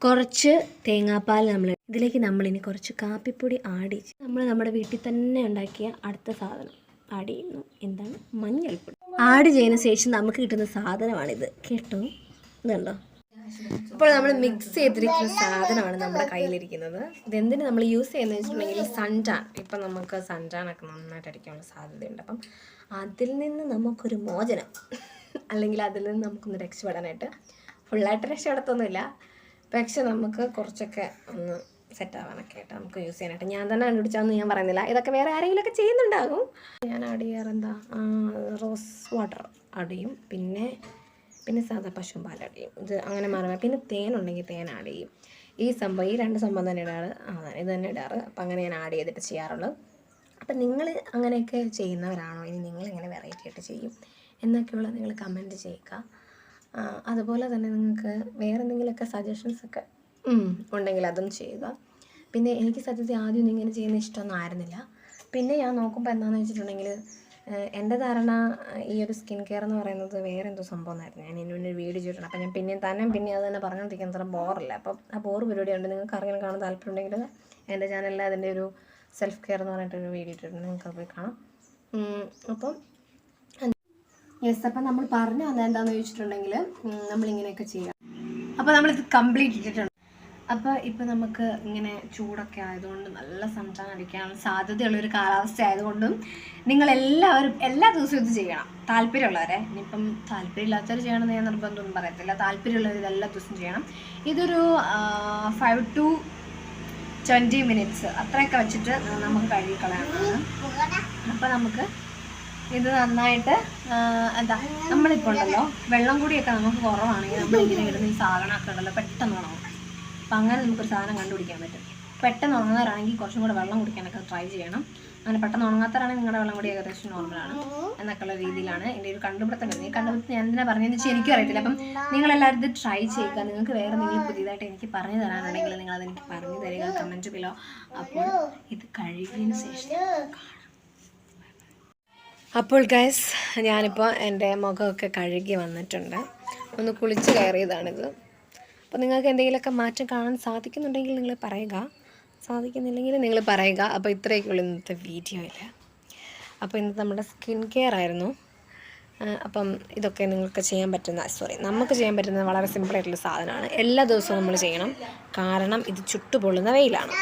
കുറച്ച് തേങ്ങാപ്പാൽ ഇതിലേക്ക് നമ്മളിനി കുറച്ച് കാപ്പിപ്പൊടി ആഡ് ചെയ്ത് നമ്മുടെ വീട്ടിൽ തന്നെ ഉണ്ടാക്കിയ അടുത്ത സാധനം ആഡ് ചെയ്യുന്നു. എന്താണ്? മഞ്ഞൾപ്പൊടി ആഡ് ചെയ്യുന്ന ശേഷം നമുക്ക് കിട്ടുന്ന സാധനമാണിത് കേട്ടോ. ഇതുണ്ടോ? അപ്പോൾ നമ്മൾ മിക്സ് ചെയ്തിരിക്കുന്ന സാധനമാണ് നമ്മുടെ കയ്യിലിരിക്കുന്നത്. ഇതെന്തിന് നമ്മൾ യൂസ് ചെയ്യുന്നത് വെച്ചിട്ടുണ്ടെങ്കിൽ സൺടാൻ. ഇപ്പം നമുക്ക് സൺടാനൊക്കെ നന്നായിട്ട് അടിക്കാനുള്ള സാധ്യതയുണ്ട്. അപ്പം അതിൽ നിന്ന് നമുക്കൊരു മോചനം അല്ലെങ്കിൽ അതിൽ നിന്ന് നമുക്കൊന്ന് രക്ഷപ്പെടാനായിട്ട്, ഫുള്ളായിട്ട് രക്ഷപ്പെടത്തൊന്നുമില്ല, പക്ഷെ നമുക്ക് കുറച്ചൊക്കെ ഒന്ന് സെറ്റ് ആവാനൊക്കെ ആയിട്ട് നമുക്ക് യൂസ് ചെയ്യാനായിട്ട്. ഞാൻ തന്നെ കണ്ടുപിടിച്ചാന്ന് ഞാൻ പറയുന്നില്ല, ഇതൊക്കെ വേറെ ആരെങ്കിലുമൊക്കെ ചെയ്യുന്നുണ്ടാകും. ഞാൻ ആഡ് ചെയ്യാറെന്താ, റോസ് വാട്ടർ ആഡ് ചെയ്യും, പിന്നെ സാധാ പശുവും പാൽ ആഡ് ചെയ്യും. ഇത് അങ്ങനെ മാറുക. പിന്നെ തേനുണ്ടെങ്കിൽ തേൻ ആഡ് ചെയ്യും. ഈ രണ്ട് സംഭവം തന്നെ ഇടാറ്. ഇത് തന്നെ ഇടാറ്. അപ്പം അങ്ങനെ ഞാൻ ആഡ് ചെയ്തിട്ട് ചെയ്യാറുള്ളത്. അപ്പം നിങ്ങൾ അങ്ങനെയൊക്കെ ചെയ്യുന്നവരാണോ? ഇനി നിങ്ങളിങ്ങനെ വെറൈറ്റി ആയിട്ട് ചെയ്യും എന്നൊക്കെയുള്ളത് നിങ്ങൾ കമൻറ്റ് ചെയ്യുക. അതുപോലെ തന്നെ നിങ്ങൾക്ക് വേറെ എന്തെങ്കിലുമൊക്കെ സജഷൻസൊക്കെ ഉണ്ടെങ്കിൽ അതും ചെയ്യുക. പിന്നെ എനിക്ക് സത്യത്തിൽ ആദ്യം ഇങ്ങനെ ചെയ്യുന്ന ഇഷ്ടമൊന്നും ആയിരുന്നില്ല. പിന്നെ ഞാൻ നോക്കുമ്പോൾ എന്താണെന്ന് വെച്ചിട്ടുണ്ടെങ്കിൽ എൻ്റെ ധാരണ ഈ ഒരു സ്കിൻ കെയർ എന്ന് പറയുന്നത് വേറെ എന്തോ സംഭവം എന്നായിരുന്നു. ഞാൻ ഇതിന് മുന്നേ വീഡിയോ ചെയ്തിട്ടുണ്ട്. അപ്പം ഞാൻ പിന്നെ അത് തന്നെ പറഞ്ഞുകൊണ്ടിരിക്കാൻ അത്ര ബോറില്ല. അപ്പം ആ ബോറ് പരിപാടിയുണ്ട്. നിങ്ങൾക്ക് അറിയാൻ കാണാൻ താല്പര്യമുണ്ടെങ്കിൽ എൻ്റെ ചാനലിൽ അതിൻ്റെ ഒരു സെൽഫ് കെയർ എന്ന് പറഞ്ഞിട്ടൊരു വീഡിയോ ഇട്ടിട്ടുണ്ട്, നിങ്ങൾക്ക് പോയി കാണാം. അപ്പം അപ്പം നമ്മൾ പറഞ്ഞു വന്നത് എന്താണെന്ന് ചോദിച്ചിട്ടുണ്ടെങ്കിൽ നമ്മളിങ്ങനെയൊക്കെ ചെയ്യാം. അപ്പോൾ നമ്മളിത് കംപ്ലീറ്റ് ഇട്ടിട്ടുണ്ട്. അപ്പോൾ ഇപ്പോൾ നമുക്ക് ഇങ്ങനെ ചൂടൊക്കെ ആയതുകൊണ്ട് നല്ല സൺടാൻ അടിക്കാനുള്ള സാധ്യതയുള്ളൊരു കാലാവസ്ഥ ആയതുകൊണ്ടും നിങ്ങളെല്ലാവരും എല്ലാ ദിവസവും ഇത് ചെയ്യണം. താല്പര്യമുള്ളവരെ, ഇനിയിപ്പം താല്പര്യമില്ലാത്തവർ ചെയ്യണമെന്ന് ഞാൻ നിർബന്ധമൊന്നും പറയത്തില്ല. താല്പര്യമുള്ളവർ ഇതെല്ലാ ദിവസവും ചെയ്യണം. ഇതൊരു 5 to 20 minutes അത്രയൊക്കെ വെച്ചിട്ട് നമുക്ക് കഴുകിക്കളയാവുന്നതാണ്. അപ്പോൾ നമുക്ക് ഇത് നന്നായിട്ട് നമ്മളിപ്പോൾ ഉണ്ടല്ലോ, വെള്ളം കൂടിയൊക്കെ നമുക്ക് കുറവാണെങ്കിൽ നമ്മളിങ്ങനെ ഇടുന്ന ഈ സാധനമൊക്കെ ഉണ്ടല്ലോ പെട്ടെന്ന് ഉണങ്ങും. അപ്പം അങ്ങനെ നമുക്കൊരു സാധനം കണ്ടുപിടിക്കാൻ പറ്റും. പെട്ടെന്ന് ഉണങ്ങാറാണെങ്കിൽ കുറച്ചും കൂടെ വെള്ളം കുടിക്കാനൊക്കെ ട്രൈ ചെയ്യണം. അങ്ങനെ പെട്ടെന്ന് ഉണങ്ങാത്തവരാണെങ്കിൽ നിങ്ങളുടെ വെള്ളം കൂടി ഏകദേശം നോർമലാണ് എന്നൊക്കെയുള്ള രീതിയിലാണ് എൻ്റെ ഒരു കണ്ടുപിടുത്തം വരുന്നത്. ഈ കണ്ടുപിടുത്തം ഞാൻ എന്തിനാ പറഞ്ഞതെന്ന് വെച്ചാൽ എനിക്കും അറിയത്തില്ല. അപ്പം നിങ്ങളെല്ലാവരും ഇത് ട്രൈ ചെയ്യുക. നിങ്ങൾക്ക് വേറെ എന്തെങ്കിലും പുതിയതായിട്ട് എനിക്ക് പറഞ്ഞു തരാനുണ്ടെങ്കിൽ നിങ്ങളതെനിക്ക് പറഞ്ഞു തരിക കമൻറ്റ് ബിലോ. അപ്പോൾ ഇത് കഴുകിയതിന് ശേഷം അപ്പോൾ ഗൈസ്, ഞാനിപ്പോൾ എൻ്റെ മുഖമൊക്കെ കഴുകി വന്നിട്ടുണ്ട്. ഒന്ന് കുളിച്ച് കയറിയതാണിത്. അപ്പോൾ നിങ്ങൾക്ക് എന്തെങ്കിലുമൊക്കെ മാറ്റം കാണാൻ സാധിക്കുന്നുണ്ടെങ്കിൽ നിങ്ങൾ പറയുക, സാധിക്കുന്നില്ലെങ്കിൽ നിങ്ങൾ പറയുക. അപ്പോൾ ഇത്രയൊക്കെയുള്ളൂ ഇന്നത്തെ വീഡിയോയിൽ. അപ്പോൾ ഇന്നത്തെ നമ്മുടെ സ്കിൻ കെയർ ആയിരുന്നു. അപ്പം ഇതൊക്കെ നമുക്ക് ചെയ്യാൻ പറ്റുന്ന വളരെ സിമ്പിളായിട്ടുള്ള സാധനമാണ്. എല്ലാ ദിവസവും നമ്മൾ ചെയ്യണം, കാരണം ഇത് ചുട്ടുപൊള്ളുന്ന വെയിലാണ്.